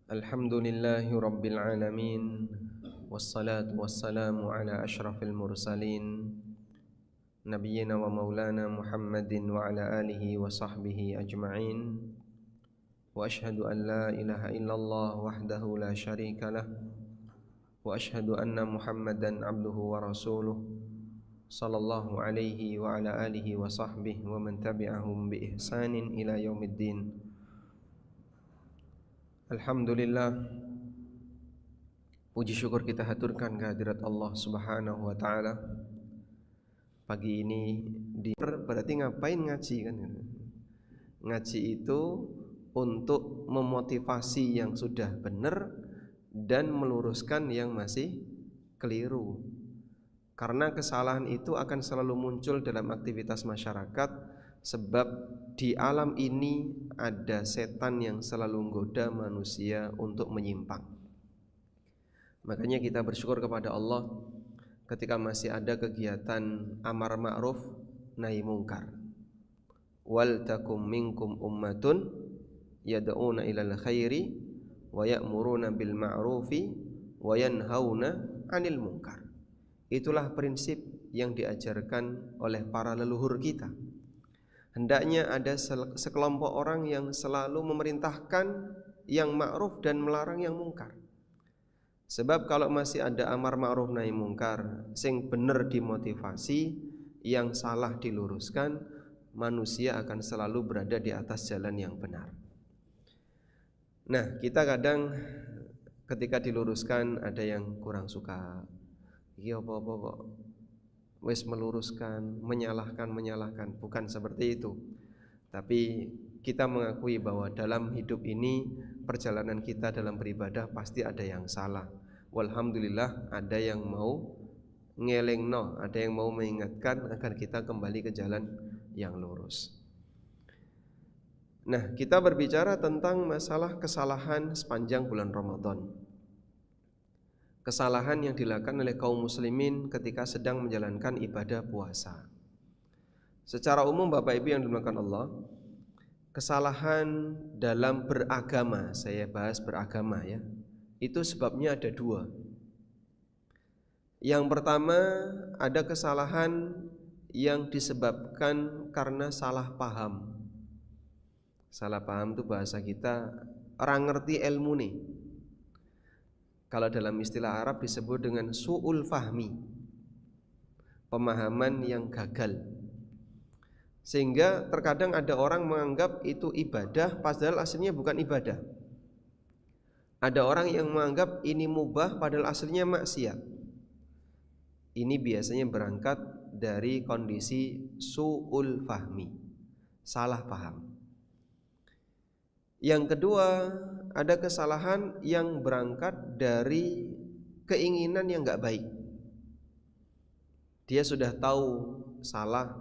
Alhamdulillahi Rabbil Alamin. Wassalatu wassalamu ala ashrafil mursalin Nabiyyina wa maulana Muhammadin wa ala alihi wa sahbihi ajma'in. Wa ashhadu an la ilaha illallah wahdahu la syarika lah. Wa ashhadu anna Muhammadan abduhu wa rasuluh sallallahu alaihi wa ala alihi wa sahbihi wa man tabi'ahum bi ihsanin ila yaumiddin. Alhamdulillah, puji syukur kita haturkan kehadirat Allah Subhanahu wa taala. Pagi ini berarti ngapain ngaji kan? Ngaji itu untuk memotivasi yang sudah benar dan meluruskan yang masih keliru. Karena kesalahan itu akan selalu muncul dalam aktivitas masyarakat. Sebab di alam ini ada setan yang selalu menggoda manusia untuk menyimpang. Makanya kita bersyukur kepada Allah ketika masih ada kegiatan amar ma'ruf nahi mungkar. Wal takum minkum ummatun yad'una ilal khairi wa ya'muruna bil ma'rufi wa yanhauna 'anil munkar. Itulah prinsip yang diajarkan oleh para leluhur kita. Hendaknya ada sekelompok orang yang selalu memerintahkan yang ma'ruf dan melarang yang mungkar. Sebab kalau masih ada amar ma'ruf nahi mungkar sing bener dimotivasi, yang salah diluruskan, manusia akan selalu berada di atas jalan yang benar. Nah, kita kadang ketika diluruskan ada yang kurang suka. Iya apa-apa kok wis meluruskan, menyalahkan, bukan seperti itu. Tapi kita mengakui bahwa dalam hidup ini, perjalanan kita dalam beribadah pasti ada yang salah. Walhamdulillah ada yang mau ngelengno, ada yang mau mengingatkan agar kita kembali ke jalan yang lurus. Nah, kita berbicara tentang masalah kesalahan sepanjang bulan Ramadan. Kesalahan yang dilakukan oleh kaum muslimin ketika sedang menjalankan ibadah puasa. Secara umum Bapak Ibu yang dimuliakan Allah, kesalahan dalam beragama, saya bahas beragama ya, itu sebabnya ada dua. Yang pertama, ada kesalahan yang disebabkan karena salah paham. Salah paham itu bahasa kita orang ngerti ilmu nih. Kalau dalam istilah Arab disebut dengan su'ul fahmi, pemahaman yang gagal. Sehingga terkadang ada orang menganggap itu ibadah padahal aslinya bukan ibadah. Ada orang yang menganggap ini mubah padahal aslinya maksiat. Ini biasanya berangkat dari kondisi su'ul fahmi, salah paham. Yang kedua, ada kesalahan yang berangkat dari keinginan yang enggak baik. Dia sudah tahu salah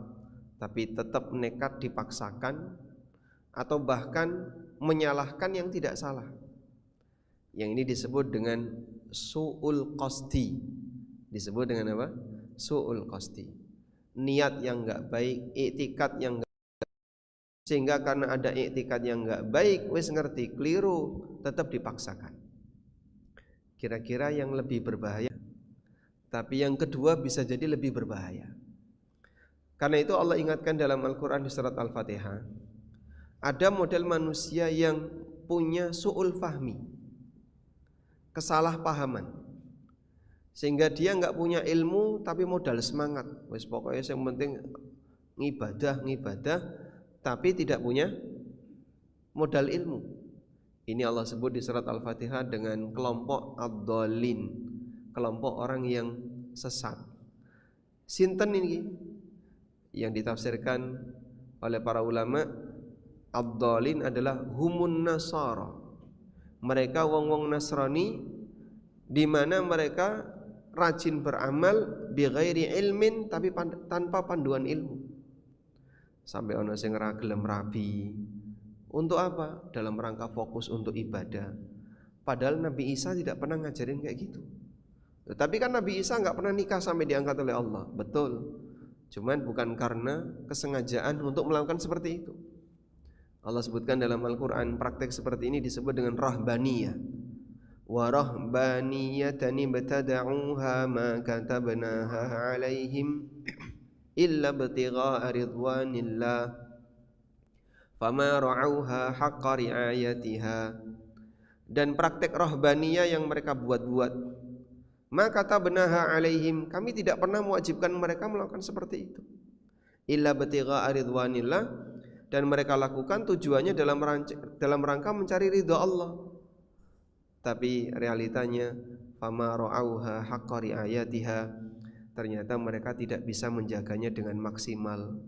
tapi tetap nekat dipaksakan, atau bahkan menyalahkan yang tidak salah. Yang ini disebut dengan su'ul qasdi. Disebut dengan apa? Su'ul qasdi. Niat yang enggak baik, iktikad yang enggak, sehingga karena ada iktikad yang enggak baik, wis ngerti keliru, tetap dipaksakan. Kira-kira yang lebih berbahaya. Tapi yang kedua bisa jadi lebih berbahaya. Karena itu Allah ingatkan dalam Al-Quran di surat Al-Fatihah, ada model manusia yang punya su'ul fahmi, kesalahpahaman, sehingga dia enggak punya ilmu tapi modal semangat. Wis pokoknya yang penting ngibadah, tapi tidak punya modal ilmu. Ini Allah sebut di surat Al-Fatihah dengan kelompok ad-dhalin, kelompok orang yang sesat. Sinten ini yang ditafsirkan oleh para ulama, ad-dhalin adalah humun nasara. Mereka wong-wong Nasrani di mana mereka rajin beramal bi ghairi ilmin, tapi tanpa panduan ilmu. Sampai ono sing ora gelem rabi. Untuk apa? Dalam rangka fokus untuk ibadah. Padahal Nabi Isa tidak pernah ngajarin kayak gitu. Tapi kan Nabi Isa enggak pernah nikah sampai diangkat oleh Allah. Betul. Cuman bukan karena kesengajaan untuk melakukan seperti itu. Allah sebutkan dalam Al-Quran praktek seperti ini disebut dengan rahbaniyah. wa rahbaniyatan ibtada'uha ma katabnaha 'alaihim illa ibtigha'a ridwanillah fama ra'auha haqqa ri'ayatiha. Dan praktek rahbaniyah yang mereka buat-buat, maka tabenaha alaihim, kami tidak pernah mewajibkan mereka melakukan seperti itu, illa ibtigha'a ridwanillah, dan mereka lakukan tujuannya dalam rangka mencari ridha Allah. Tapi realitanya fama ra'auha haqqa ri'ayatiha, ternyata mereka tidak bisa menjaganya dengan maksimal.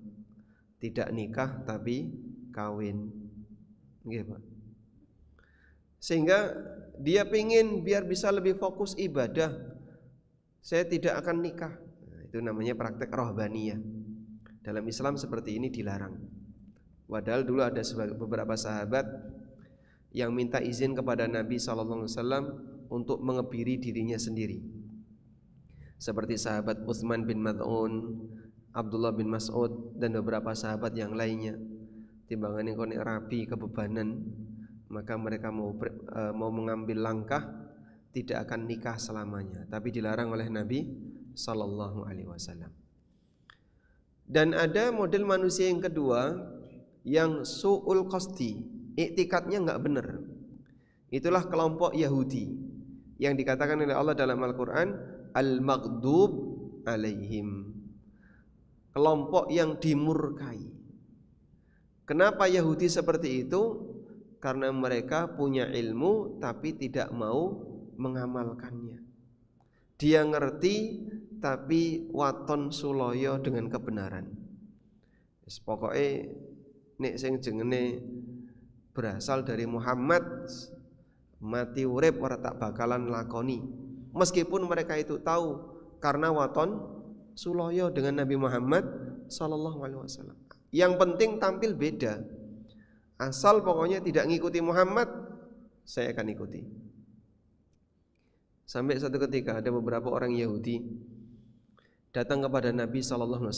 Tidak nikah tapi kawin, gitu. Sehingga dia pingin biar bisa lebih fokus ibadah, saya tidak akan nikah. Nah, itu namanya praktek rahbaniyah. Dalam Islam seperti ini dilarang. Padahal dulu ada beberapa sahabat yang minta izin kepada Nabi SAW untuk mengebiri dirinya sendiri, seperti sahabat Utsman bin Mad'un, Abdullah bin Mas'ud, dan beberapa sahabat yang lainnya. Timbangannya kau rapi kebebanan, maka mereka mau mengambil langkah tidak akan nikah selamanya, tapi dilarang oleh Nabi SAW. Dan ada model manusia yang kedua, yang su'ul qasdi, iktikadnya enggak benar. Itulah kelompok Yahudi yang dikatakan oleh Allah dalam Al-Quran al-maghdub alaihim, kelompok yang dimurkai. Kenapa Yahudi seperti itu? Karena mereka punya ilmu tapi tidak mau mengamalkannya. Dia ngerti tapi waton suloyo dengan kebenaran. Pokoknya nek sing jengene berasal dari Muhammad, mati urip ora tak bakalan lakoni. Meskipun mereka itu tahu karena waton suloyo dengan Nabi Muhammad SAW. Yang penting tampil beda. Asal pokoknya tidak ngikuti Muhammad, saya akan ikuti. Sampai satu ketika ada beberapa orang Yahudi datang kepada Nabi SAW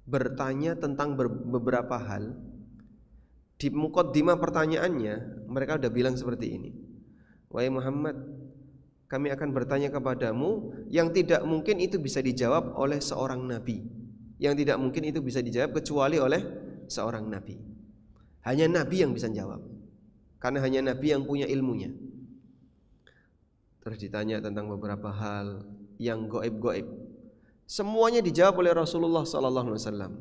bertanya tentang beberapa hal. Di muqaddimah pertanyaannya mereka sudah bilang seperti ini, wahai Muhammad, kami akan bertanya kepadamu yang tidak mungkin itu bisa dijawab oleh seorang nabi, yang tidak mungkin itu bisa dijawab kecuali oleh seorang nabi. Hanya nabi yang bisa jawab, karena hanya nabi yang punya ilmunya. Terus ditanya tentang beberapa hal yang goib-goib, semuanya dijawab oleh Rasulullah SAW.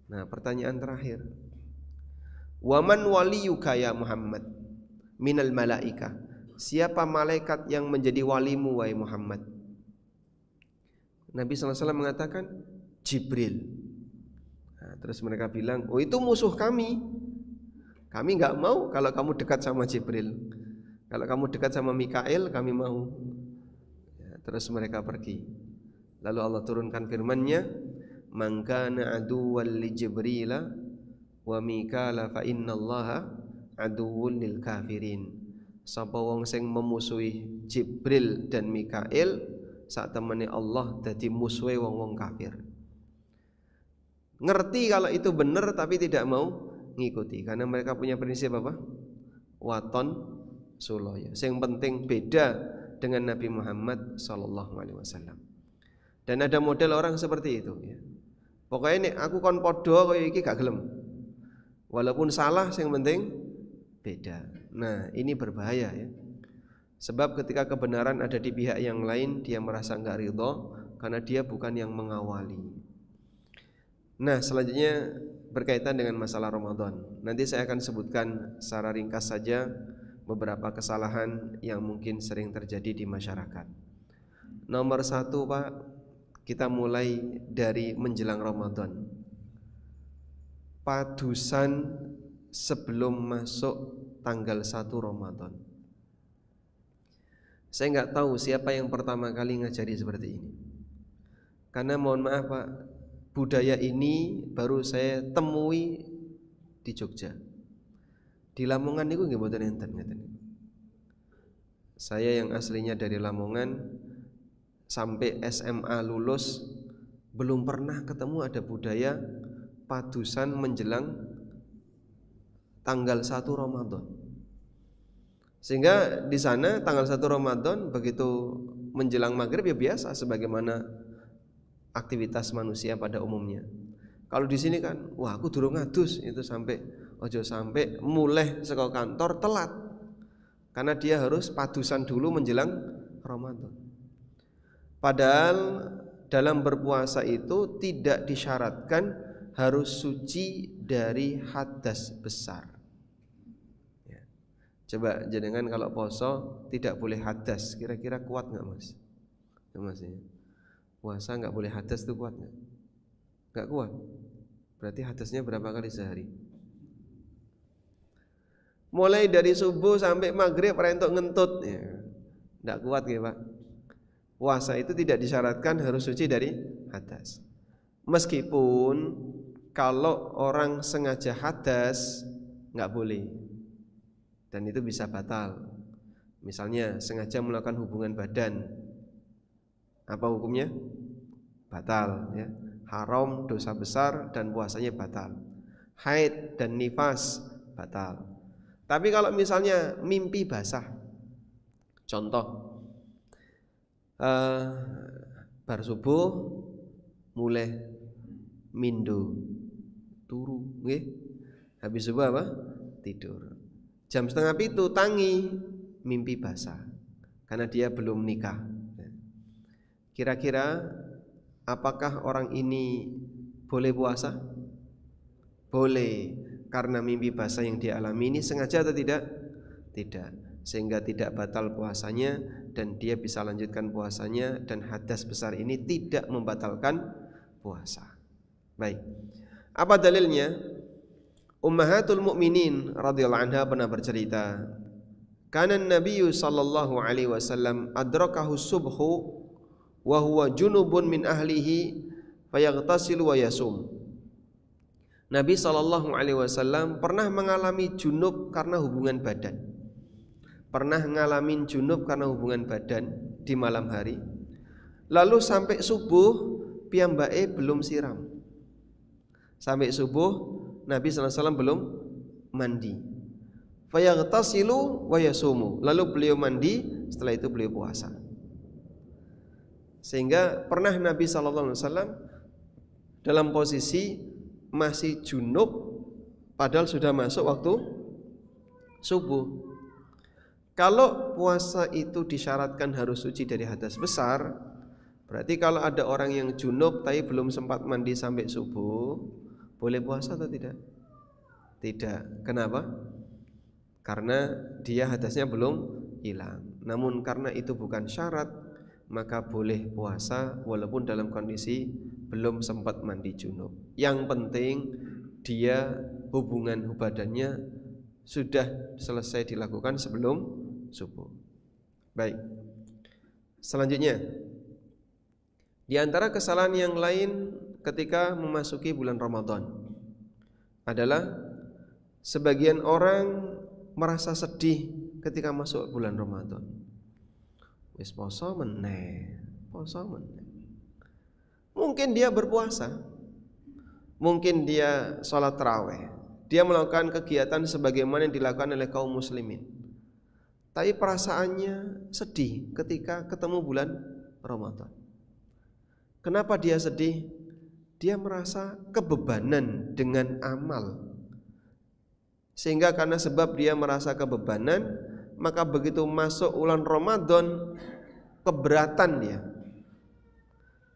Nah, pertanyaan terakhir, waman waliyuka ya Muhammad minal malaika, siapa malaikat yang menjadi walimu wahai Muhammad? Nabi SAW mengatakan Jibril. Nah, terus mereka bilang, oh itu musuh kami. Kami enggak mau kalau kamu dekat sama Jibril. Kalau kamu dekat sama Mikail, kami mau. Ya, terus mereka pergi. Lalu Allah turunkan firman-Nya, man kana aduwwan li Jibrila wa Mikala fa innallaha aduwwun lil kafirin. Sapa wong sing memusuhi Jibril dan Mikail, sak temene Allah dadi musuhe wong-wong kafir. Ngerti kalau itu benar tapi tidak mau ngikuti, karena mereka punya prinsip apa? Waton suloyo. Yang penting beda dengan Nabi Muhammad SAW. Dan ada model orang seperti itu, ya. Pokoknya nek aku kon podo kaya iki gak gelem. Walaupun salah, yang penting beda. Nah, ini berbahaya, ya. Sebab ketika kebenaran ada di pihak yang lain, dia merasa enggak ridho karena dia bukan yang mengawali. Nah, selanjutnya berkaitan dengan masalah Ramadan. Nanti saya akan sebutkan secara ringkas saja beberapa kesalahan yang mungkin sering terjadi di masyarakat. Nomor 1, Pak, kita mulai dari menjelang Ramadan. Padusan sebelum masuk tanggal 1 Ramadan. Saya enggak tahu siapa yang pertama kali ngajari seperti ini. Karena mohon maaf Pak, budaya ini baru saya temui di Jogja. Di Lamongan niku nggih mboten enten ngeten. Saya yang aslinya dari Lamongan sampai SMA lulus belum pernah ketemu ada budaya padusan menjelang tanggal 1 Ramadan. Sehingga di sana tanggal 1 Ramadan begitu menjelang maghrib ya biasa sebagaimana aktivitas manusia pada umumnya. Kalau di sini kan, wah aku durung ngadus itu sampai ojo sampai mulai saka kantor telat. Karena dia harus padusan dulu menjelang Ramadan. Padahal dalam berpuasa itu tidak disyaratkan harus suci dari hadas besar. Coba jenengan kalau poso tidak boleh hadas, kira-kira kuat nggak mas? Ya, mas ya. Puasa nggak boleh hadas itu kuat nggak? Nggak kuat. Berarti hadasnya berapa kali sehari? Mulai dari subuh sampai maghrib rentok ngentut, ya. Nggak kuat ya pak. Puasa itu tidak disyaratkan harus suci dari hadas. Meskipun kalau orang sengaja hadas nggak boleh. Dan itu bisa batal. Misalnya sengaja melakukan hubungan badan, apa hukumnya? Batal ya. Haram, dosa besar, dan puasanya batal. Haid dan nifas batal. Tapi kalau misalnya mimpi basah, contoh bar subuh mulai mindo turu nggih. Habis subuh apa? Tidur. Jam 6:30 tangi mimpi basah karena dia belum nikah. Kira-kira apakah orang ini boleh puasa? Boleh, karena mimpi basah yang dia alami ini sengaja atau tidak? Tidak, sehingga tidak batal puasanya dan dia bisa lanjutkan puasanya dan hadas besar ini tidak membatalkan puasa. Baik, apa dalilnya? Ummahatul Mukminin radhiyallahu anha pernah bercerita, kana Nabi sallallahu alaihi wasallam adrakahu subhu wa huwa junubun min ahlihi fayaghtasilu wa yasum. Nabi sallallahu alaihi wasallam pernah mengalami junub karena hubungan badan. Pernah ngalamin junub karena hubungan badan di malam hari. Lalu sampai subuh piyambake belum siram. Sampai subuh Nabi SAW belum mandi. Fayaghtasilu wa yasumu. Lalu beliau mandi, setelah itu beliau puasa. Sehingga pernah Nabi SAW dalam posisi masih junub padahal sudah masuk waktu subuh. Kalau puasa itu disyaratkan harus suci dari hadas besar, berarti kalau ada orang yang junub tapi belum sempat mandi sampai subuh, boleh puasa atau tidak? Tidak. Kenapa? Karena dia hadasnya belum hilang. Namun karena itu bukan syarat, maka boleh puasa walaupun dalam kondisi belum sempat mandi junub. Yang penting dia hubungan badannya sudah selesai dilakukan sebelum subuh. Baik. Selanjutnya, di antara kesalahan yang lain ketika memasuki bulan Ramadan adalah sebagian orang merasa sedih ketika masuk bulan Ramadan. Wis poso meneh. Mungkin dia berpuasa, mungkin dia sholat tarawih, dia melakukan kegiatan sebagaimana yang dilakukan oleh kaum muslimin, tapi perasaannya sedih ketika ketemu bulan Ramadan. Kenapa dia sedih? Dia merasa kebebanan dengan amal. Sehingga karena sebab dia merasa kebebanan, maka begitu masuk bulan Ramadan keberatan dia.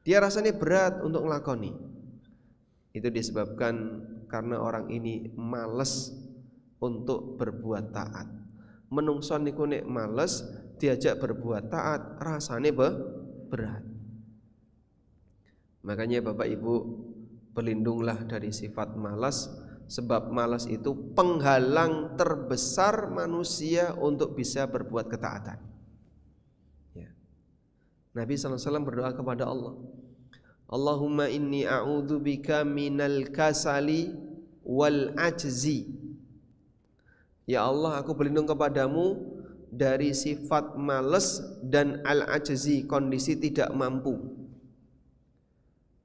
Dia rasanya berat untuk ngelakoni. Itu disebabkan karena orang ini malas untuk berbuat taat. Menungso niku nek males diajak berbuat taat rasanya berat. Makanya Bapak Ibu berlindunglah dari sifat malas, sebab malas itu penghalang terbesar manusia untuk bisa berbuat ketaatan. Ya. Nabi SAW berdoa kepada Allah, Allahumma inni a'udzubika minal kasali wal ajzi. Ya Allah, aku berlindung kepadamu dari sifat malas dan al-ajzi, kondisi tidak mampu.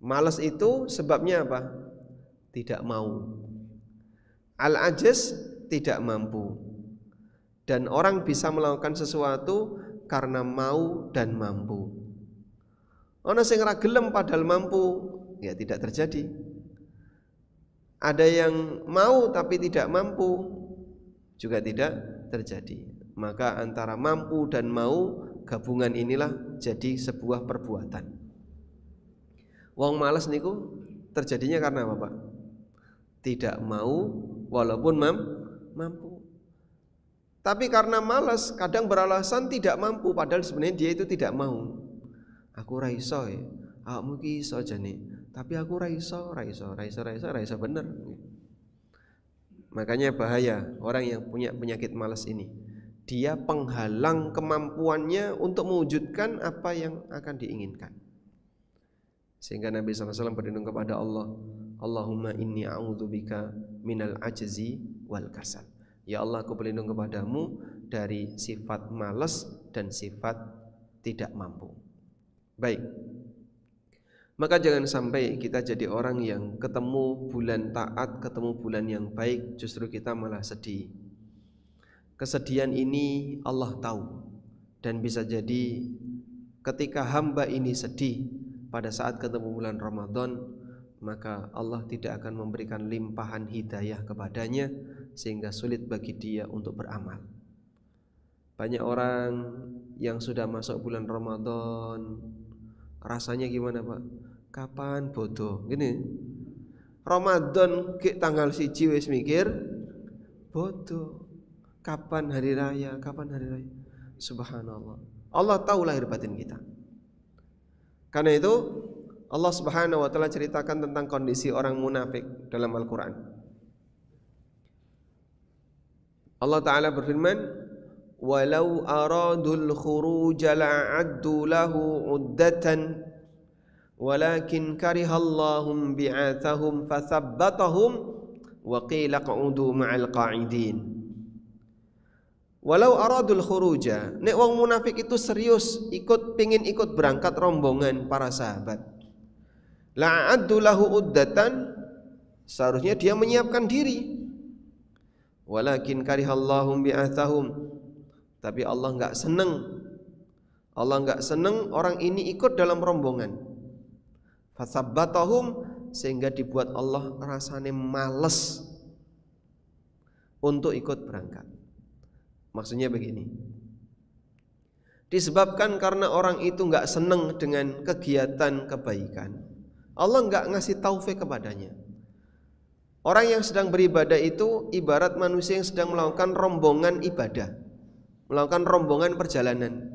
Malas itu sebabnya apa? Tidak mau. Al-ajiz tidak mampu. Dan orang bisa melakukan sesuatu karena mau dan mampu. Ana sing ora gelem padahal mampu, ya tidak terjadi. Ada yang mau tapi tidak mampu, juga tidak terjadi. Maka antara mampu dan mau, gabungan inilah jadi sebuah perbuatan. Wong malas niku terjadinya karena apa, Pak? Tidak mau walaupun mampu. Tapi karena malas kadang beralasan tidak mampu padahal sebenarnya dia itu tidak mau. Aku ra iso ya. Awakmu ki iso jane, tapi aku ra iso bener. Makanya bahaya orang yang punya penyakit malas ini. Dia penghalang kemampuannya untuk mewujudkan apa yang akan diinginkan. Sehingga Nabi SAW berlindung kepada Allah, Allahumma inni a'udzubika minal ajzi wal kasal. Ya Allah, aku berlindung kepadamu dari sifat malas dan sifat tidak mampu. Baik. Maka jangan sampai kita jadi orang yang ketemu bulan taat, ketemu bulan yang baik, justru kita malah sedih. Kesedihan ini Allah tahu. Dan bisa jadi ketika hamba ini sedih pada saat ketemu bulan Ramadan, maka Allah tidak akan memberikan limpahan hidayah kepadanya, sehingga sulit bagi dia untuk beramal. Banyak orang yang sudah masuk bulan Ramadan rasanya gimana, Pak? Kapan bodoh? Gini, Ramadan ke tanggal 1 wis mikir bodoh. Kapan hari raya? Kapan hari raya? Subhanallah. Allah tahu lahir batin kita. Karena itu Allah Subhanahu wa taala ceritakan tentang kondisi orang munafik dalam Al-Qur'an. Allah taala berfirman, "Walau aradul khuruj la'addu lahu 'uddatan walakin karihallahum bi'athahum fathabbatahum wa qila qa'udu ma'al qa'idin." Walau aradul khuruja, nek wong munafik itu serius pingin ikut berangkat rombongan para sahabat, la'addu lahu uddatan, seharusnya dia menyiapkan diri. Walakin karihallahum bi'athahum, tapi Allah enggak seneng orang ini ikut dalam rombongan. Fasabbatahum, sehingga dibuat Allah rasanya males untuk ikut berangkat. Maksudnya begini, disebabkan karena orang itu enggak senang dengan kegiatan kebaikan, Allah enggak ngasih taufik kepadanya. Orang yang sedang beribadah itu ibarat manusia yang sedang melakukan rombongan ibadah, melakukan rombongan perjalanan.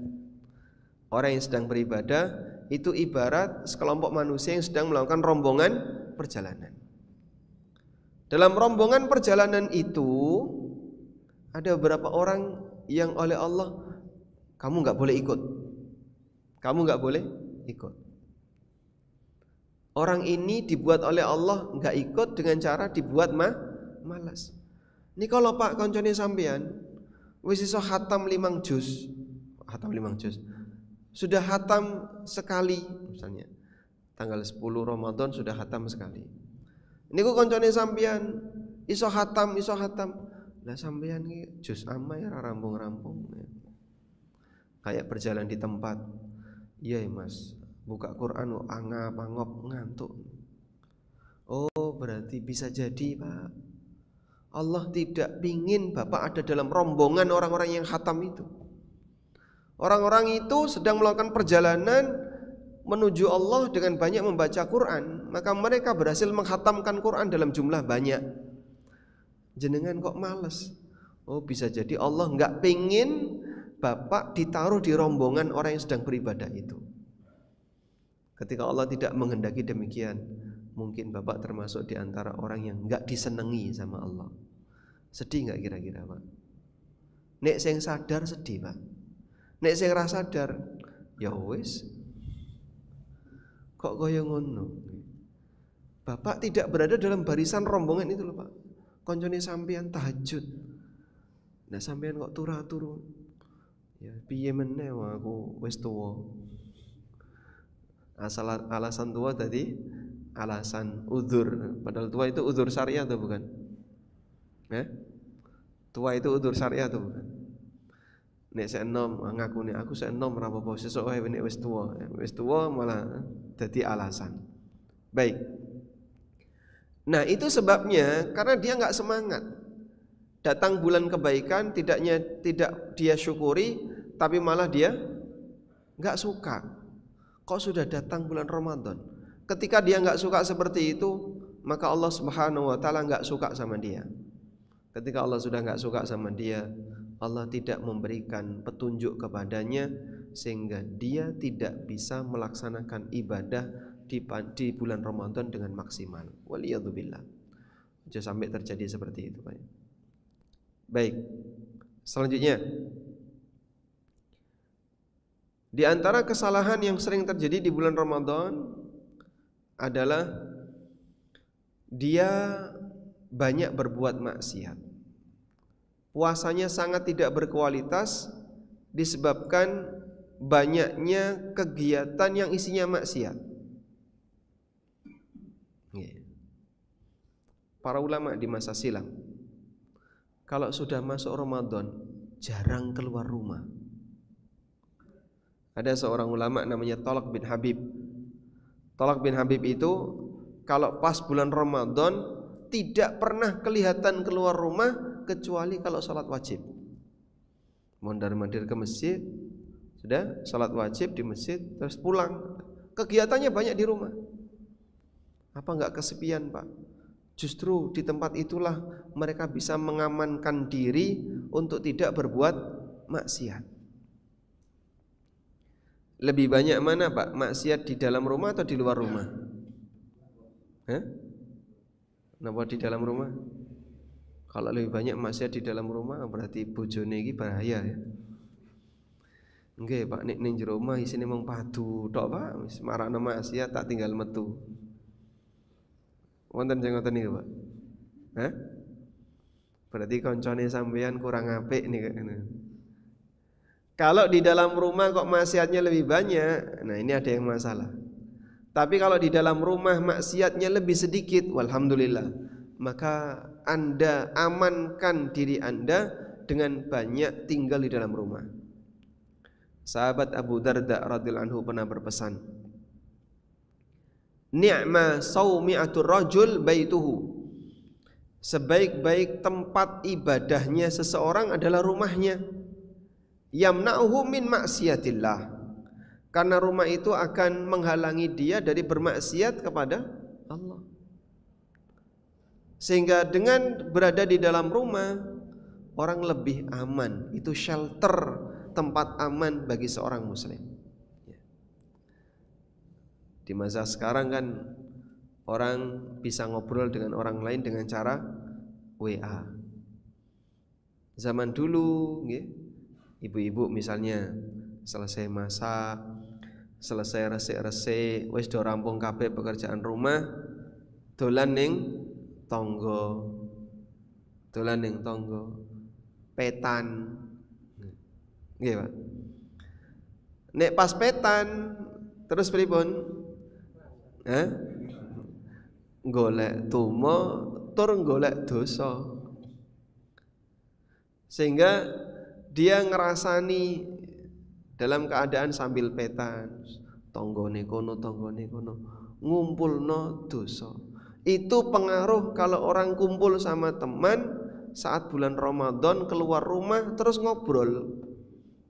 Orang yang sedang beribadah itu ibarat sekelompok manusia yang sedang melakukan rombongan perjalanan. Dalam rombongan perjalanan itu ada beberapa orang yang oleh Allah, kamu enggak boleh ikut. Kamu enggak boleh ikut. Orang ini dibuat oleh Allah enggak ikut dengan cara dibuat malas. Ini kalau Pak koncone sampean wis iso khatam 5 juz. Sudah khatam sekali misalnya. Tanggal 10 Ramadan sudah khatam sekali. Niku koncone sampean iso khatam. Lah sampean iki juz amma ya rampung-rampung. Kayak berjalan di tempat. Iya Mas, buka Quran kok angap-angop ngantuk. Oh, berarti bisa jadi, Pak, Allah tidak pingin Bapak ada dalam rombongan orang-orang yang khatam itu. Orang-orang itu sedang melakukan perjalanan menuju Allah dengan banyak membaca Quran, maka mereka berhasil menghatamkan Quran dalam jumlah banyak. Jenengan kok males? Oh, bisa jadi Allah enggak pingin Bapak ditaruh di rombongan orang yang sedang beribadah itu. Ketika Allah tidak menghendaki demikian, mungkin Bapak termasuk di antara orang yang enggak disenangi sama Allah. Sedih enggak kira-kira, Pak? Nek sing sadar sedih, Pak. Nek sing ra sadar, ya wis. Kok kaya ngono? Bapak tidak berada dalam barisan rombongan itu loh, Pak. Koncone sampean tahajud. Nah, sampean kok turu. Ya piye meneh aku wis tuwa. Alasan tua tadi alasan udzur. Padahal tua itu udzur syariah atau bukan? Tua itu udzur syariah atau bukan? Nek sik enom ngakune aku sik enom ora apa-apa, sesuk wae nek wis tuwa. Wis tuwa malah dadi alasan. Baik. Nah, itu sebabnya karena dia enggak semangat. Datang bulan kebaikan tidak dia syukuri, tapi malah dia enggak suka. Kok sudah datang bulan Ramadan? Ketika dia enggak suka seperti itu, maka Allah Subhanahu wa taala enggak suka sama dia. Ketika Allah sudah enggak suka sama dia, Allah tidak memberikan petunjuk kepadanya sehingga dia tidak bisa melaksanakan ibadah di bulan Ramadan dengan maksimal. Waliyadzubillah. Jangan sampai terjadi seperti itu, Pak. Baik. Selanjutnya, di antara kesalahan yang sering terjadi di bulan Ramadan adalah dia banyak berbuat maksiat. Puasanya sangat tidak berkualitas disebabkan banyaknya kegiatan yang isinya maksiat. Para ulama di masa silam, kalau sudah masuk Ramadan jarang keluar rumah. Ada seorang ulama namanya Thalaq bin Habib. Thalaq bin Habib itu kalau pas bulan Ramadan tidak pernah kelihatan keluar rumah kecuali kalau salat wajib. Mondar-mandir ke masjid, sudah salat wajib di masjid terus pulang. Kegiatannya banyak di rumah. Apa enggak kesepian, Pak? Justru di tempat itulah mereka bisa mengamankan diri untuk tidak berbuat maksiat. Lebih banyak mana, Pak? Maksiat di dalam rumah atau di luar rumah? Kenapa di dalam rumah? Kalau lebih banyak maksiat di dalam rumah berarti bojone iki bahaya ya. Nggih, Pak, nek ning jero omah isine mung padu tok, Pak. Wis marakno maksiat tak tinggal metu. Wonten sing ngoten niku, Pak? Berarti koncone sampean kurang apik nih. Kalau di dalam rumah kok maksiatnya lebih banyak, nah ini ada yang masalah. Tapi kalau di dalam rumah maksiatnya lebih sedikit, walhamdulillah, maka Anda amankan diri Anda dengan banyak tinggal di dalam rumah. Sahabat Abu Darda radhiyallahu anhu pernah berpesan, "Ni'ma saumi'atur rajul baituhu." Sebaik-baik tempat ibadahnya seseorang adalah rumahnya. Yamna'uhu min maksiatillah. Karena rumah itu akan menghalangi dia dari bermaksiat kepada Allah. Sehingga dengan berada di dalam rumah, orang lebih aman. Itu shelter, tempat aman bagi seorang muslim. Di masa sekarang kan orang bisa ngobrol dengan orang lain dengan cara WA. Zaman dulu, ibu-ibu misalnya selesai masak, selesai resik-resik, wis do rampung kabeh pekerjaan rumah, dolan ning tangga. Petan. Nggih, Pak. Nek pas petan terus pripun? Golek tumo tur golek dosa. Sehingga dia ngerasani dalam keadaan sambil petan, tonggone kono, ngumpulno dosa. Itu pengaruh kalau orang kumpul sama teman saat bulan Ramadan keluar rumah terus ngobrol.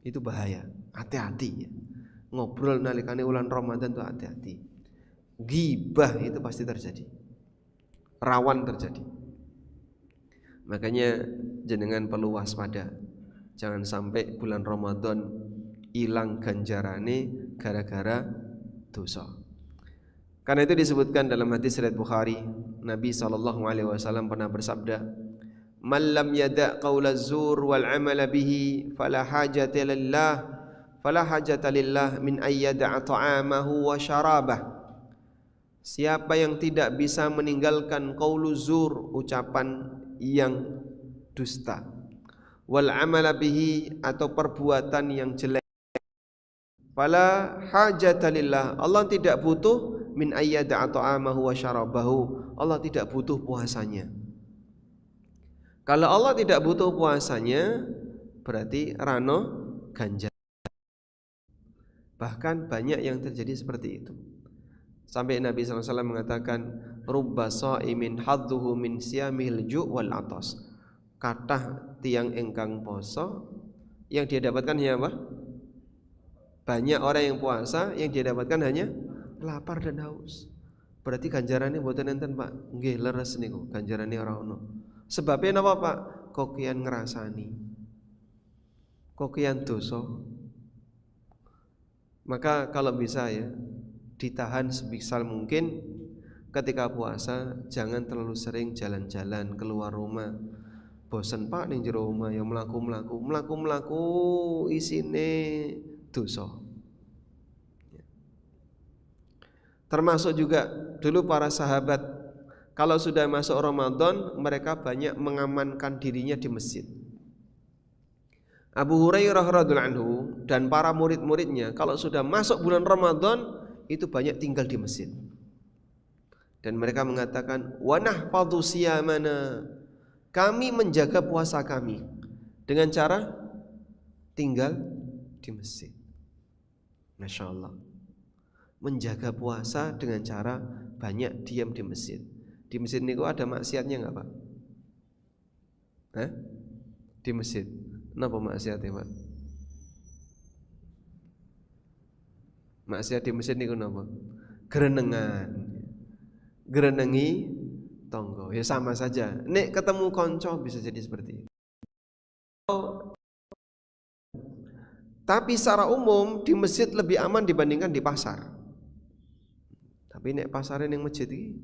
Itu bahaya, hati-hati ya. Ngobrol nalikane bulan Ramadan itu hati-hati. Ghibah itu pasti terjadi, rawan terjadi. Makanya jenengan perlu waspada. Jangan sampai bulan Ramadan hilang ganjarane gara-gara dosa. Karena itu disebutkan dalam hadis riwayat Bukhari, Nabi SAW pernah bersabda, "Man lam yada' qaula zur wal 'amala bihi fala hajata lillah min ayyada'a ta'amahu wa syarabah." Siapa yang tidak bisa meninggalkan qaulu zur, ucapan yang dusta, wal 'amala bihi, atau perbuatan yang jelek, fala hajata lillah, Allah tidak butuh min ayyada'a ta'amahu wa syarabahu, Allah tidak butuh puasanya. Kalau Allah tidak butuh puasanya, berarti rano ganjaran. Bahkan banyak yang terjadi seperti itu. Sampai Nabi SAW mengatakan, rubba sha'imin hadduhu min siyamil ju' wal atas. Kathah tiang engkang poso yang dia dapatkan hanya apa? Banyak orang yang puasa yang dia dapatkan hanya lapar dan haus. Berarti ganjarannya mboten enten, Pak. Nggih, leres niku ganjarannya ora ono. Sebabnya napa, Pak? Kokian ngrasani. Kokian dosa. Maka kalau bisa ya ditahan sebisal mungkin ketika puasa, jangan terlalu sering jalan-jalan keluar rumah. Bosen, Pak, ning jero omah ya mlaku-mlaku isine dosa. Termasuk juga dulu para sahabat kalau sudah masuk Ramadan mereka banyak mengamankan dirinya di masjid. Abu Hurairah radhiyallahu anhu dan para murid-muridnya kalau sudah masuk bulan Ramadan itu banyak tinggal di masjid. Dan mereka mengatakan wa nahfadhu siyamana. Kami menjaga puasa kami dengan cara tinggal di masjid. Masya Allah. Menjaga puasa dengan cara banyak diam di masjid. Di masjid niku ada maksiatnya enggak, Pak? Di masjid. Napa maksiatnya, Pak? Maksiat di masjid niku napa? Gerenengan. Gerenengi tonggo. Ya sama saja. Nek ketemu konco bisa jadi seperti itu. Tapi secara umum di masjid lebih aman dibandingkan di pasar. Tapi nek pasare ning masjid iki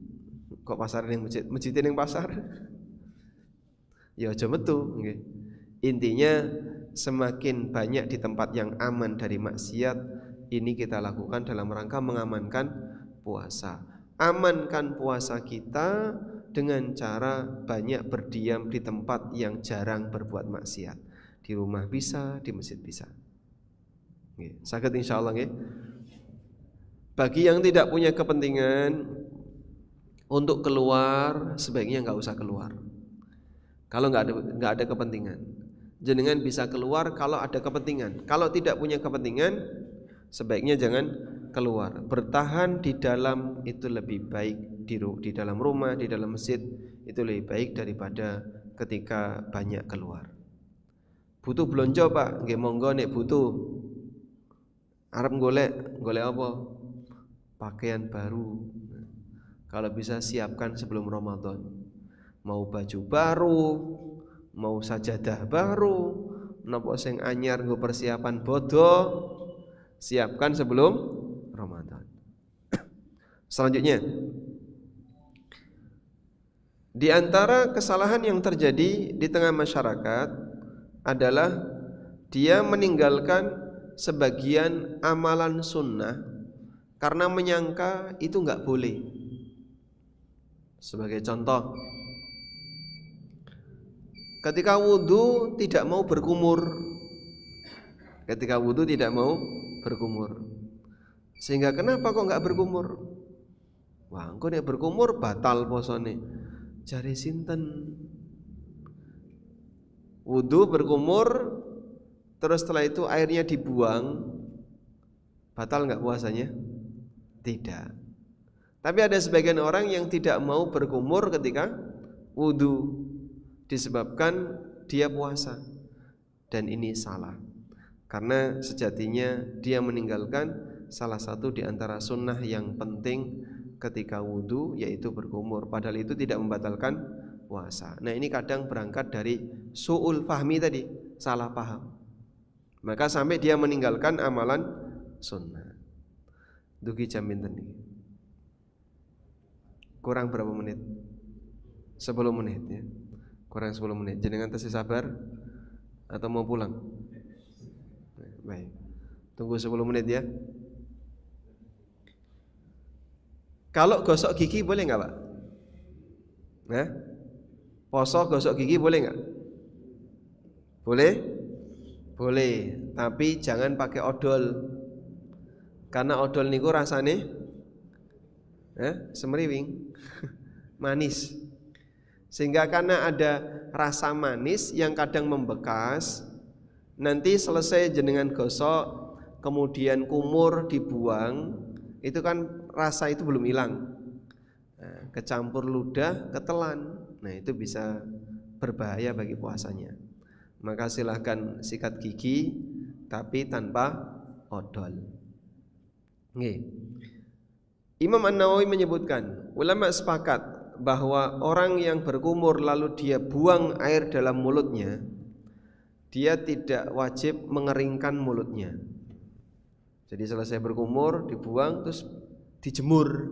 kok pasare ning masjid, masjid ning pasar. Ya aja metu nggih. Intinya semakin banyak di tempat yang aman dari maksiat ini kita lakukan dalam rangka mengamankan puasa. Amankan puasa kita dengan cara banyak berdiam di tempat yang jarang berbuat maksiat. Di rumah bisa, di masjid bisa. Nggih, saged insyaallah nggih. Bagi yang tidak punya kepentingan untuk keluar, sebaiknya nggak usah keluar. Kalau nggak ada kepentingan, jenengan bisa keluar kalau ada kepentingan. Kalau tidak punya kepentingan, sebaiknya jangan keluar. Bertahan di dalam itu lebih baik, di dalam rumah, di dalam masjid itu lebih baik daripada ketika banyak keluar. Butuh belanja, Pak, nggih monggo nek butuh. Arep golek apa? Pakaian baru. Kalau bisa siapkan sebelum Ramadan. Mau baju baru, mau sajadah baru, napa sing anyar nggo persiapan bodoh, siapkan sebelum Ramadan. Selanjutnya, di antara kesalahan yang terjadi di tengah masyarakat adalah dia meninggalkan sebagian amalan sunnah karena menyangka itu enggak boleh. Sebagai contoh, ketika wudu tidak mau berkumur. Ketika wudu tidak mau berkumur. Sehingga kenapa kok enggak berkumur? Wah, engko nek berkumur batal posone. Jare sinten? Wudu berkumur terus setelah itu airnya dibuang, batal enggak puasanya? Tidak. Tapi ada sebagian orang yang tidak mau berkumur ketika wudu disebabkan dia puasa, dan ini salah karena sejatinya dia meninggalkan salah satu di antara sunnah yang penting ketika wudu, yaitu berkumur. Padahal itu tidak membatalkan puasa. Nah ini kadang berangkat dari su'ul fahmi tadi, salah paham, maka sampai dia meninggalkan amalan sunnah. Dugi jam pinten niki? Kurang berapa menit? 10 menit ya. Kurang 10 menit. Jenengan tesih sabar atau mau pulang? Baik. Tunggu 10 menit ya. Kalau gosok gigi boleh enggak, Pak? Poso gosok gigi boleh enggak? Boleh? Boleh, tapi jangan pakai odol. Karena odol niku rasane semeriwing, manis. Sehingga karena ada rasa manis yang kadang membekas, Nanti selesai jenengan gosok, kemudian kumur dibuang, itu kan rasa itu belum hilang. Nah, kecampur ludah, ketelan. Nah, itu bisa berbahaya bagi puasanya. Maka silahkan sikat gigi tapi tanpa odol. Nggih. Imam An-Nawawi menyebutkan, ulama sepakat bahwa orang yang berkumur lalu dia buang air dalam mulutnya, dia tidak wajib mengeringkan mulutnya. Jadi selesai berkumur dibuang terus dijemur.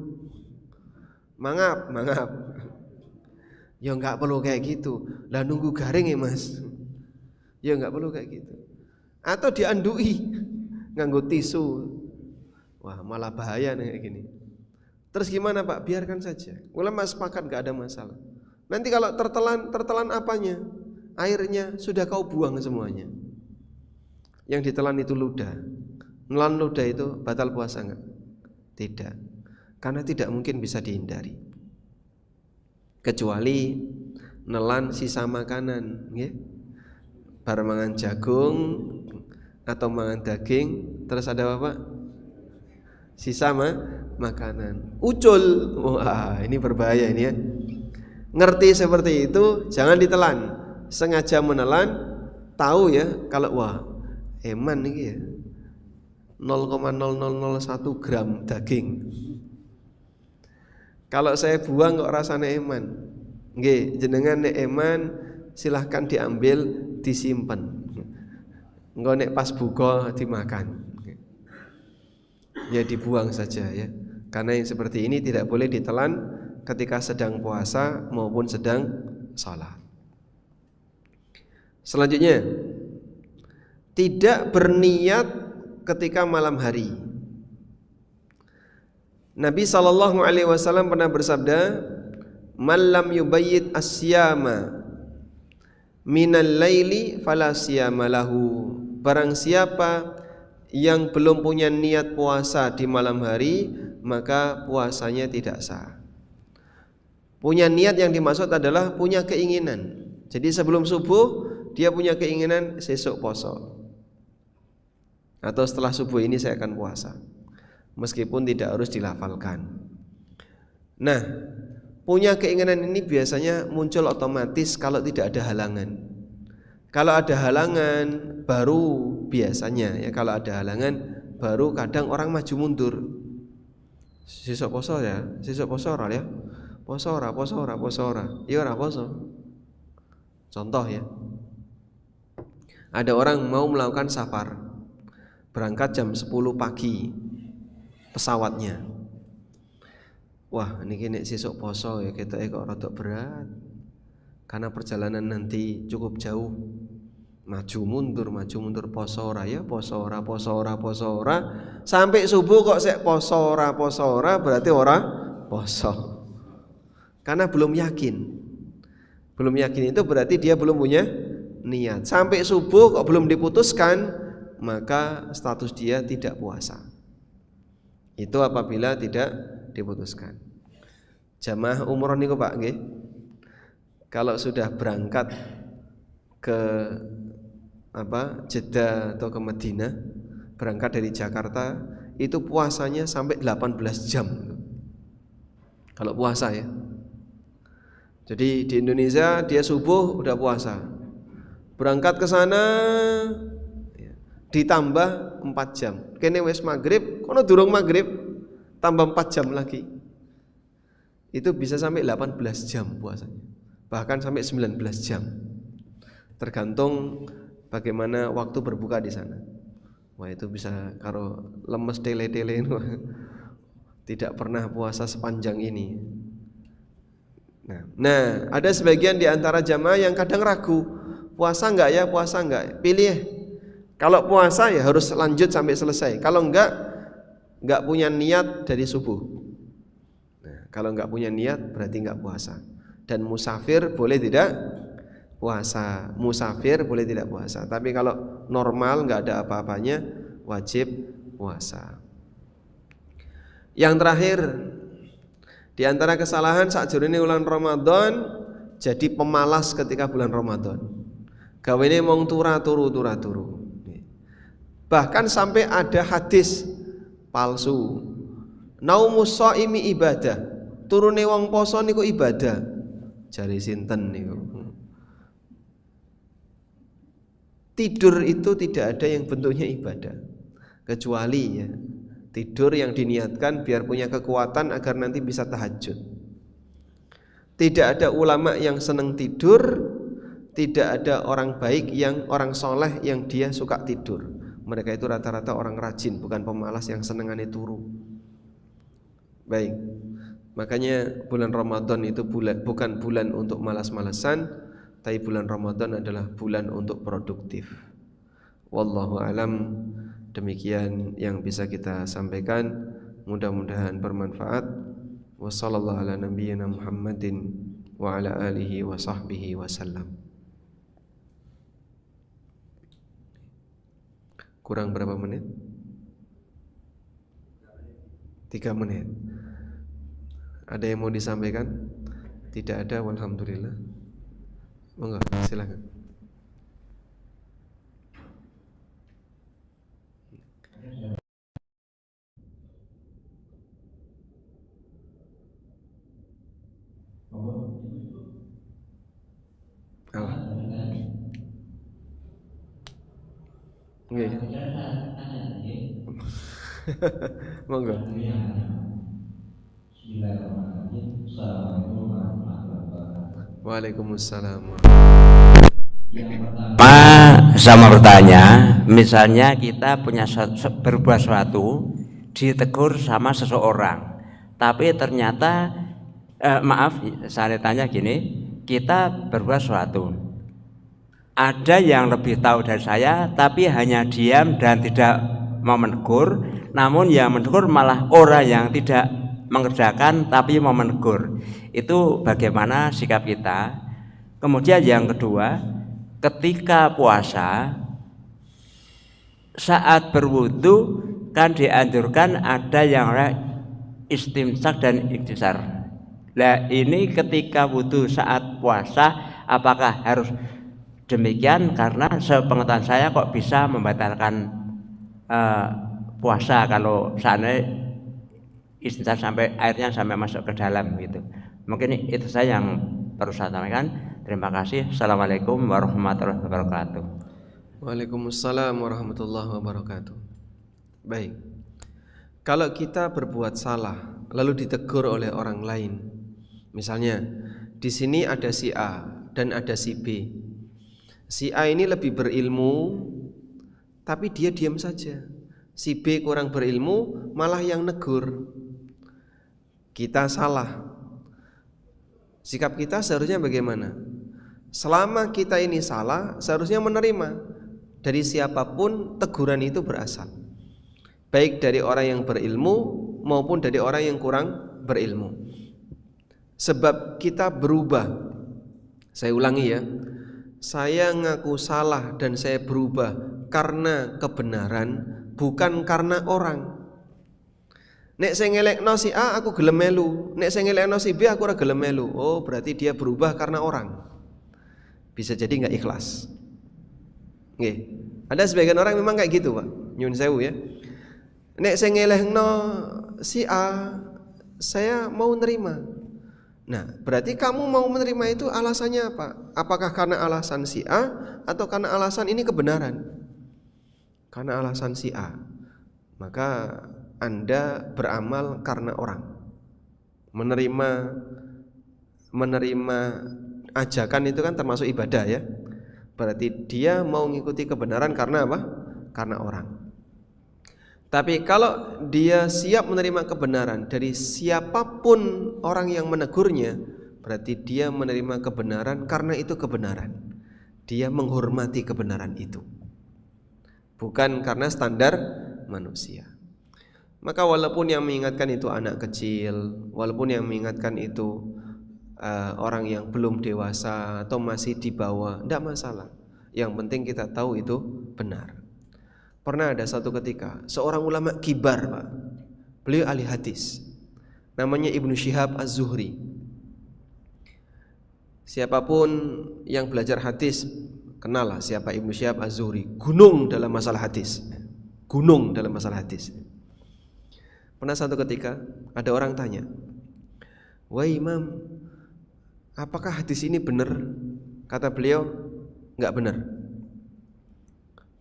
Mangap. Ya enggak perlu kayak gitu. Lah nunggu garing ya Mas. Ya enggak perlu kayak gitu. Atau diandui nganggo tisu. Wah, malah bahaya nih kayak gini. Terus gimana Pak? Biarkan saja. Ulama sepakat enggak ada masalah. Nanti kalau tertelan apanya? Airnya sudah kau buang semuanya. Yang ditelan itu ludah. Nelan ludah itu batal puasa enggak? Tidak. Karena tidak mungkin bisa dihindari. Kecuali nelan sisa makanan, nggih. Bar mangan jagung atau mangan daging, terus ada apa? Sisa makanan. Ucul. Wah, ini berbahaya ini ya. Ngerti seperti itu jangan ditelan. Sengaja menelan, tahu ya kalau wah, eman iki ya. 0,0001 gram daging. Kalau saya buang kok rasanya eman. Nggih, jenengan nek eman silahkan diambil, disimpan. Engko nek pas buka dimakan. Ya dibuang saja ya. Karena yang seperti ini tidak boleh ditelan ketika sedang puasa maupun sedang salat. Selanjutnya, tidak berniat ketika malam hari. Nabi SAW pernah bersabda, "Man lam yubayyit asyama minal laili fala siyama lahu." Barang siapa yang belum punya niat puasa di malam hari, maka puasanya tidak sah. Punya niat yang dimaksud adalah punya keinginan. Jadi sebelum subuh dia punya keinginan sesuk poso. Atau setelah subuh ini saya akan puasa. Meskipun tidak harus dilafalkan. Nah, punya keinginan ini biasanya muncul otomatis kalau tidak ada halangan. Kalau ada halangan baru biasanya ya, kalau ada halangan baru kadang orang maju mundur. Sesuk poso ya, sesuk poso ora ya. Poso ora. Ya ora poso. Contoh ya. Ada orang mau melakukan safar. Berangkat jam 10 pagi pesawatnya. Wah, niki nek sesuk poso ya ketoke kok rada berat. Karena perjalanan nanti cukup jauh. Maju mundur poso ora ya, poso ora. Sampai subuh kok sek poso ora berarti ora poso. Karena belum yakin. Belum yakin itu berarti dia belum punya niat. Sampai subuh kok belum diputuskan, maka status dia tidak puasa. Itu apabila tidak diputuskan. Jamaah umroh niku Pak nggih. Kalau sudah berangkat ke Jeddah atau ke Madinah, berangkat dari Jakarta, itu puasanya sampai 18 jam. Kalau puasa ya. Jadi di Indonesia dia subuh udah puasa. Berangkat ke sana ditambah 4 jam. Kene wis maghrib, kono durung maghrib, tambah 4 jam lagi. Itu bisa sampai 18 jam puasanya. Bahkan sampai 19 jam. Tergantung bagaimana waktu berbuka di sana. Wah, itu bisa karo lemes tele-tele tidak pernah puasa sepanjang ini. Nah, ada sebagian di antara jamaah yang kadang ragu, puasa enggak ya, puasa enggak. Pilih ya. Kalau puasa ya harus lanjut sampai selesai. Kalau enggak punya niat dari subuh. Nah, kalau enggak punya niat berarti enggak puasa. Dan musafir boleh tidak puasa. Musafir boleh tidak puasa. Tapi kalau normal enggak ada apa-apanya wajib puasa. Yang terakhir, di antara kesalahan saat jurune bulan Ramadan jadi pemalas ketika bulan Ramadan. Gawene mong turu. Bahkan sampai ada hadis palsu. Naumus shaimi ibadah. Turune wong poso niku ibadah. Jare sinten niku? Tidur itu tidak ada yang bentuknya ibadah, kecuali ya tidur yang diniatkan biar punya kekuatan agar nanti bisa tahajud. Tidak ada ulama yang senang tidur, tidak ada orang baik yang orang soleh yang dia suka tidur. Mereka itu rata-rata orang rajin, bukan pemalas yang senengane turu. Baik, makanya bulan Ramadan itu bukan bulan untuk malas-malasan, tapi bulan Ramadan adalah bulan untuk produktif. Wallahu alam, demikian yang bisa kita sampaikan, mudah-mudahan bermanfaat. Wassallallahu ala nabiyyina Muhammadin wa ala alihi wa sahbihi wasallam. Kurang berapa menit? 3 menit. Ada yang mau disampaikan? Tidak ada, alhamdulillah. Monggo, silakan. Nggih. Monggo. Bismillahirrahmanirrahim. Assalamualaikum warahmatullahi wabarakatuh. Waalaikumsalam. Yang pertama sama bertanya, misalnya kita punya berbuat sesuatu, ditegur sama seseorang, tapi ternyata maaf, saya tanya gini, kita berbuat sesuatu, ada yang lebih tahu dari saya, tapi hanya diam dan tidak mau menegur, namun yang menegur malah orang yang tidak mengerjakan tapi mau menegur. Itu bagaimana sikap kita? Kemudian yang kedua, ketika puasa saat berwudu kan dianjurkan ada yang istimsak dan iktisar. Nah ini ketika wudu saat puasa apakah harus demikian? Karena sepengetahuan saya kok bisa membatalkan puasa kalau seandainya istimsak sampai airnya sampai masuk ke dalam gitu. Mungkin itu saya yang perlu saya sampaikan. Terima kasih. Assalamualaikum warahmatullahi wabarakatuh. Waalaikumsalam warahmatullahi wabarakatuh. Baik. Kalau kita berbuat salah lalu ditegur oleh orang lain, misalnya di sini ada si A dan ada si B. Si A ini lebih berilmu tapi dia diam saja. Si B kurang berilmu malah yang negur. Kita salah. Sikap kita seharusnya bagaimana? Selama kita ini salah, seharusnya menerima dari siapapun teguran itu berasal, baik dari orang yang berilmu maupun dari orang yang kurang berilmu. Sebab kita berubah. Saya ulangi ya, saya ngaku salah dan saya berubah karena kebenaran, bukan karena orang. Nek saya ngelekno si A aku gelem melu, nek saya ngelekno si B aku ora gelem melu. Oh, berarti dia berubah karena orang. Bisa jadi enggak ikhlas. Nggih. Ada sebagian orang memang kayak gitu, Pak. Nyun sewu ya. Nek saya ngelekno si A, saya mau nerima. Nah, berarti kamu mau menerima itu alasannya apa? Apakah karena alasan si A atau karena alasan ini kebenaran? Karena alasan si A. Maka Anda beramal karena orang. Menerima ajakan itu kan termasuk ibadah ya. Berarti dia mau mengikuti kebenaran karena apa? Karena orang. Tapi kalau dia siap menerima kebenaran dari siapapun orang yang menegurnya, berarti dia menerima kebenaran karena itu kebenaran. Dia menghormati kebenaran itu, bukan karena standar manusia. Maka walaupun yang mengingatkan itu anak kecil, walaupun yang mengingatkan itu orang yang belum dewasa atau masih di bawah, tidak masalah. Yang penting kita tahu itu benar. Pernah ada satu ketika seorang ulama kibar, Pak. Beliau ahli hadis. Namanya Ibnu Syihab Az-Zuhri. Siapapun yang belajar hadis kenal lah siapa Ibnu Syihab Az-Zuhri. Gunung dalam masalah hadis. gunung dalam masalah hadis. Pernah satu ketika ada orang tanya, "Wahai Imam, apakah hadis ini benar?" Kata beliau, "Enggak benar."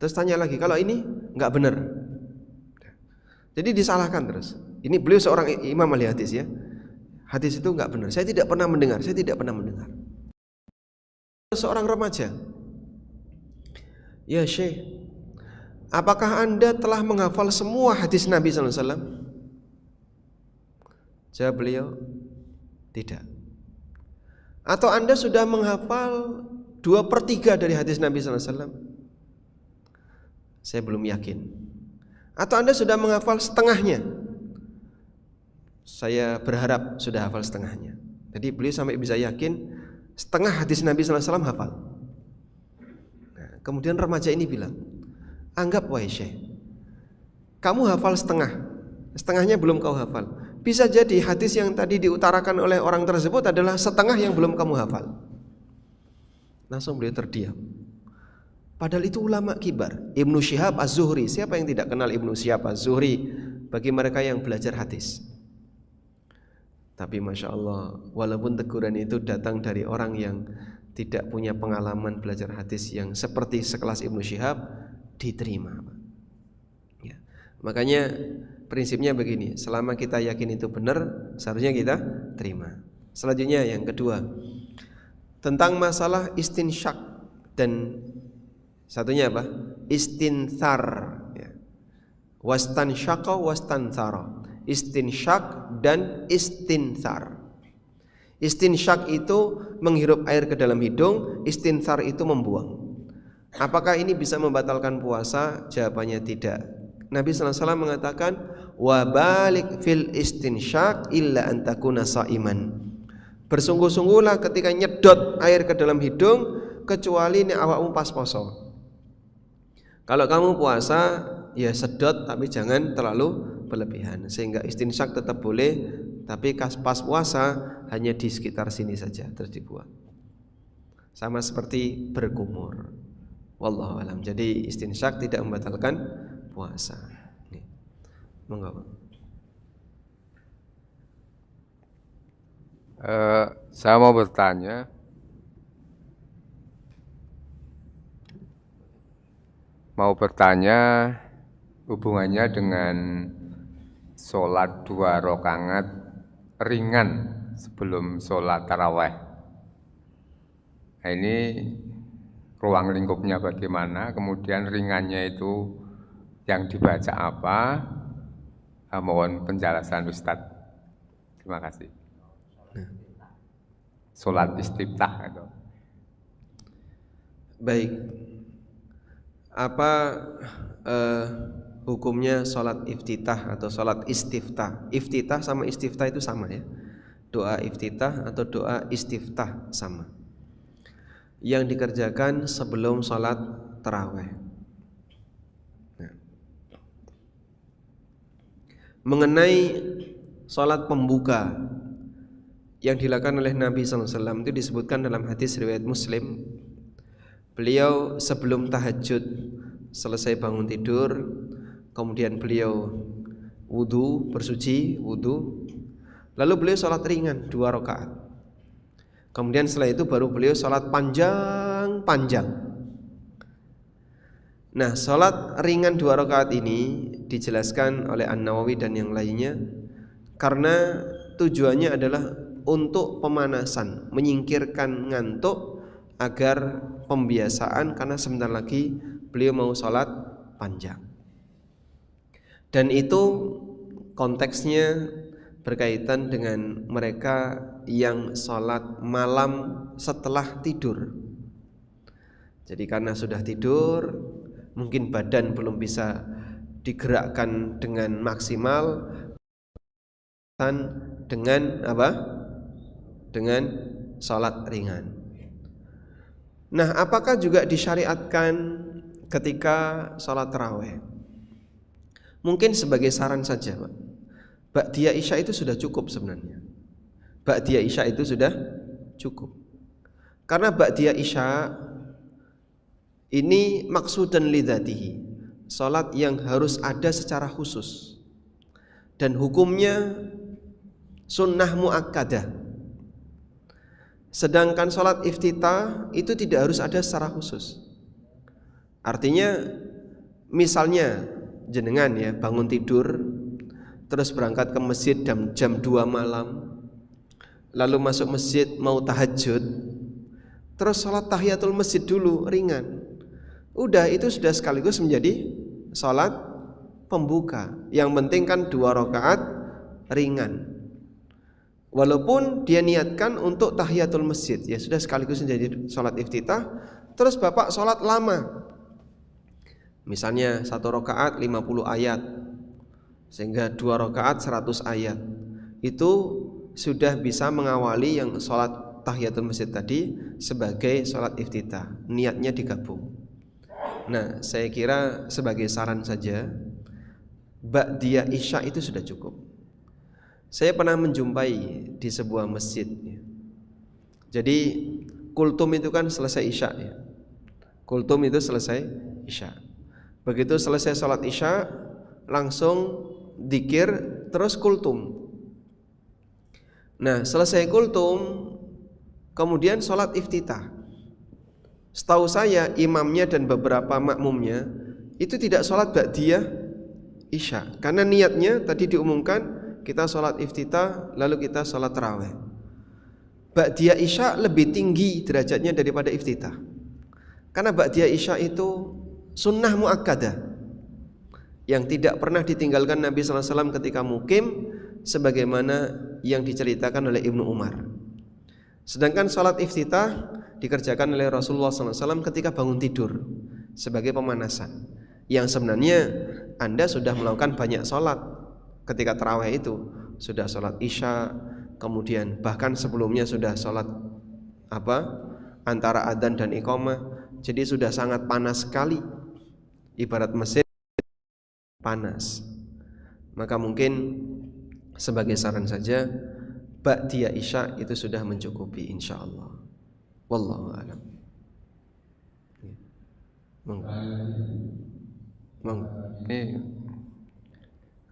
Terus tanya lagi, "Kalau ini enggak benar." Jadi disalahkan terus. Ini beliau seorang imam ahli hadis ya. Hadis itu enggak benar. Saya tidak pernah mendengar. Seorang remaja, "Ya Syekh, apakah Anda telah menghafal semua hadis Nabi sallallahu alaihi wasallam?" Jawab beliau, "Tidak." "Atau Anda sudah menghafal 2/3 dari hadis Nabi sallallahu alaihi wasallam?" "Saya belum yakin." "Atau Anda sudah menghafal setengahnya?" "Saya berharap sudah hafal setengahnya." Jadi beliau sampai bisa yakin setengah hadis Nabi sallallahu alaihi wasallam hafal. Nah, kemudian remaja ini bilang, "Anggap wahai Syekh, kamu hafal setengahnya belum kau hafal. Bisa jadi hadis yang tadi diutarakan oleh orang tersebut adalah setengah yang belum kamu hafal." Langsung beliau terdiam. Padahal itu ulama kibar, Ibnu Syihab Az-Zuhri. Siapa yang tidak kenal Ibnu Syihab Az-Zuhri bagi mereka yang belajar hadis? Tapi Masya Allah, walaupun teguran itu datang dari orang yang tidak punya pengalaman belajar hadis yang seperti sekelas Ibnu Syihab, diterima. Ya. Makanya prinsipnya begini, selama kita yakin itu benar, seharusnya kita terima. Selanjutnya yang kedua, tentang masalah istinsyak dan satunya apa? Istinthar. Ya. Wastansyaqa wastanthara. Istinsyak dan istinthar. Istinsyak itu menghirup air ke dalam hidung, istinthar itu membuang. Apakah ini bisa membatalkan puasa? Jawabannya tidak. Nabi sallallahu alaihi wasallam mengatakan, "Wa balik fil istinsyak illa an takuna shaiman." Bersungguh-sungguhlah ketika nyedot air ke dalam hidung kecuali nek awakmu pas poso. Kalau kamu puasa ya sedot tapi jangan terlalu berlebihan, sehingga istinsyak tetap boleh, tapi pas puasa hanya di sekitar sini saja terus dibuang. Sama seperti berkumur. Wallahu alam. Jadi istinsyak tidak membatalkan puasa. Nih. Monggo. Saya mau bertanya, hubungannya dengan sholat 2 rakaat ringan sebelum sholat taraweh. Nah, ini ruang lingkupnya bagaimana, kemudian ringannya itu yang dibaca apa? Mohon penjelasan Ustadz. Terima kasih. Sholat istiftah itu. Baik. Apa hukumnya sholat iftitah atau sholat istiftah? Iftitah sama istiftah itu sama ya. Doa iftitah atau doa istiftah sama. Yang dikerjakan sebelum sholat taraweh. Nah. Mengenai sholat pembuka yang dilakukan oleh Nabi SAW itu disebutkan dalam hadis riwayat Muslim. Beliau sebelum tahajud selesai bangun tidur, kemudian beliau bersuci wudu, lalu beliau sholat ringan 2 rakaat. Kemudian setelah itu baru beliau sholat panjang. Nah, sholat ringan 2 rakaat ini dijelaskan oleh An-Nawawi dan yang lainnya karena tujuannya adalah untuk pemanasan, menyingkirkan ngantuk agar pembiasaan, karena sebentar lagi beliau mau sholat panjang. Dan itu konteksnya berkaitan dengan mereka yang sholat malam setelah tidur. Jadi karena sudah tidur, mungkin badan belum bisa digerakkan dengan maksimal, dengan apa? Dengan sholat ringan. Nah, apakah juga disyariatkan ketika sholat tarawih? Mungkin sebagai saran saja, Pak. Ba'diyah Isya itu sudah cukup sebenarnya. Ba'diyah Isya itu sudah cukup. Karena Ba'diyah Isya ini maksudan lidzatihi. sholat yang harus ada secara khusus dan hukumnya sunnah muakkadah. Sedangkan sholat iftitah itu tidak harus ada secara khusus. Artinya misalnya jenengan ya bangun tidur terus berangkat ke masjid jam 2 malam, lalu masuk masjid mau tahajud, terus sholat tahiyatul masjid dulu ringan, udah itu sudah sekaligus menjadi sholat pembuka. Yang penting kan 2 rakaat ringan, walaupun dia niatkan untuk tahiyatul masjid, ya sudah sekaligus menjadi sholat iftitah. Terus bapak sholat lama, misalnya 1 rakaat 50 ayat, sehingga 2 rakaat 100 ayat, itu sudah bisa mengawali yang sholat tahiyatul masjid tadi sebagai sholat iftitah, niatnya digabung. Nah, saya kira sebagai saran saja, ba'diyah isya itu sudah cukup. Saya pernah menjumpai di sebuah masjid ya. Jadi kultum itu kan selesai isya ya. Kultum itu selesai isya. Begitu selesai sholat isya langsung dzikir terus kultum. Nah, selesai kultum kemudian sholat iftitah. Setahu saya imamnya dan beberapa makmumnya itu tidak sholat ba'diyah isya, karena niatnya tadi diumumkan kita sholat iftitah lalu kita sholat tarawih. Ba'diyah isya lebih tinggi derajatnya daripada iftitah, karena ba'diyah isya itu sunnah muakkadah yang tidak pernah ditinggalkan Nabi SAW ketika mukim, sebagaimana yang diceritakan oleh Ibnu Umar. Sedangkan sholat iftitah dikerjakan oleh Rasulullah SAW ketika bangun tidur sebagai pemanasan, yang sebenarnya Anda sudah melakukan banyak sholat ketika tarawih itu, sudah sholat isya, kemudian bahkan sebelumnya sudah sholat antara adzan dan iqamah. Jadi sudah sangat panas sekali, ibarat mesin panas. Maka mungkin sebagai saran saja, ba'diyah isya itu sudah mencukupi insyaallah. Wallahu a'lam. Ini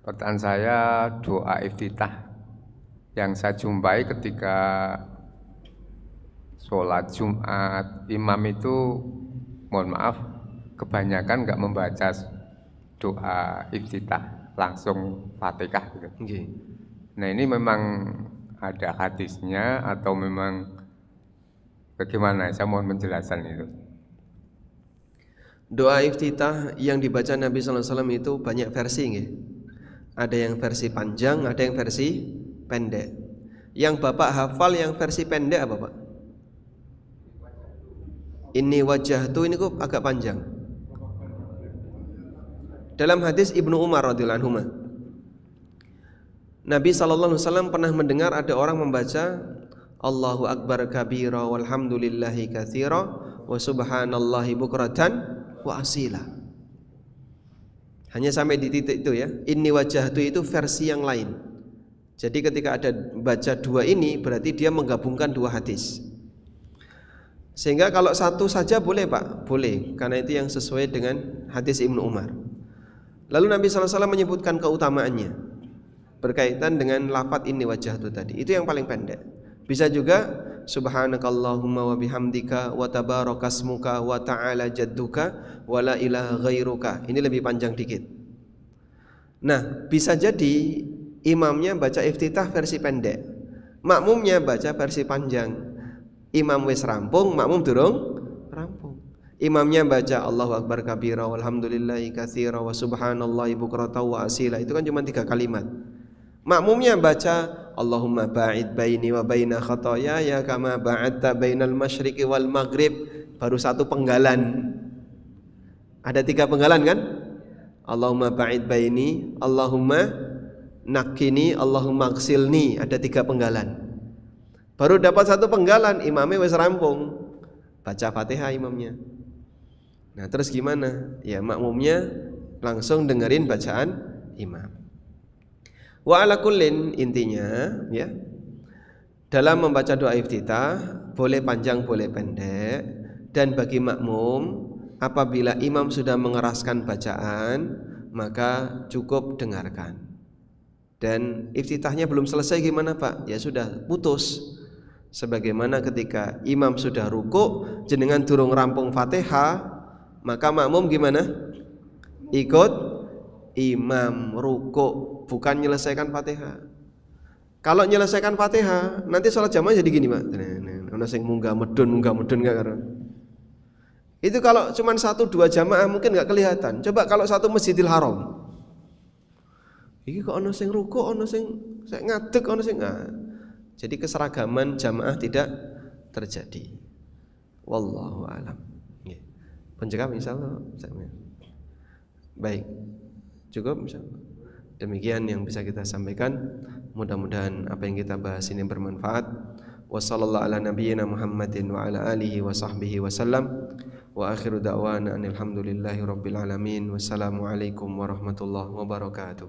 pertanyaan saya, doa iftitah yang saya jumpai ketika sholat Jumat, imam itu mohon maaf kebanyakan nggak membaca doa iftitah, langsung Fatihah gitu. Okay. Nah, ini memang ada hadisnya atau memang bagaimana? Saya mohon penjelasan itu. Doa iftitah yang dibaca Nabi SAW itu banyak versi nggih. Ada yang versi panjang, ada yang versi pendek. Yang Bapak hafal yang versi pendek apa Pak? Inni wajjahtu ini kok agak panjang. Dalam hadis Ibnu Umar radhiyallahu anhu, Nabi SAW pernah mendengar ada orang membaca Allahu Akbar kabira walhamdulillahi katsira wa subhanallahi bukratan wa asila. Hanya sampai di titik itu ya. Inni wajjahtu itu versi yang lain. Jadi ketika ada baca dua ini berarti dia menggabungkan dua hadis. Sehingga kalau satu saja boleh Pak, boleh, karena itu yang sesuai dengan hadis Ibnu Umar. Lalu Nabi SAW menyebutkan keutamaannya berkaitan dengan lafaz inni wajjahtu tadi. Itu yang paling pendek. Bisa juga subhanakallahumma wa bihamdika wa tabarakasmuka wa ta'ala jadduka wa la ilaha ghairuka. Ini lebih panjang dikit. Nah, bisa jadi imamnya baca iftitah versi pendek, makmumnya baca versi panjang. Imam wis rampung, makmum durung rampung. Imamnya baca Allahu Akbar kabira walhamdulillahi katsira wa subhanallahi bukratan wa asila. Itu kan cuma 3 kalimat. Makmumnya baca Allahumma ba'id baini wa baina khataaya kama ba'adta bainal masyriqi wal maghrib. Baru 1 penggalan. Ada 3 penggalan kan? Allahumma ba'id baini, Allahumma nakini, Allahumma ghsilni. Ada 3 penggalan. Baru dapat 1 penggalan, imamnya wis rampung. Baca Fatihah imamnya. Nah, terus gimana? Ya makmumnya langsung dengerin bacaan imam. Wa ala kullin, intinya ya, dalam membaca doa iftitah boleh panjang boleh pendek, dan bagi makmum apabila imam sudah mengeraskan bacaan, maka cukup dengarkan. Dan iftitahnya belum selesai gimana Pak? Ya sudah, putus. Sebagaimana ketika imam sudah ruku, jenengan durung rampung Fatihah, maka makmum gimana? Ikut imam ruku, bukan menyelesaikan Fatihah. Kalau menyelesaikan Fatihah, nanti sholat jamaah jadi gini Pak. Ana sing munggah medun enggak karo. Itu kalau cuma 1-2 jamaah mungkin enggak kelihatan. Coba kalau satu Masjidil Haram. Iki kok ana sing ruku, ana sing ngadeg, ana sing enggak. Jadi keseragaman jamaah tidak terjadi. Wallahu a'lam. Nggih. Penjawab insyaallah. Baik. Cukup insyaallah. Demikian yang bisa kita sampaikan. Mudah-mudahan apa yang kita bahas ini bermanfaat. Wassallallahu ala nabiyyina Muhammadin wa ala alihi wa sahbihi wasallam. Wa akhiru da'wana alhamdulillahi rabbil alamin. Wassalamualaikum warahmatullahi wabarakatuh.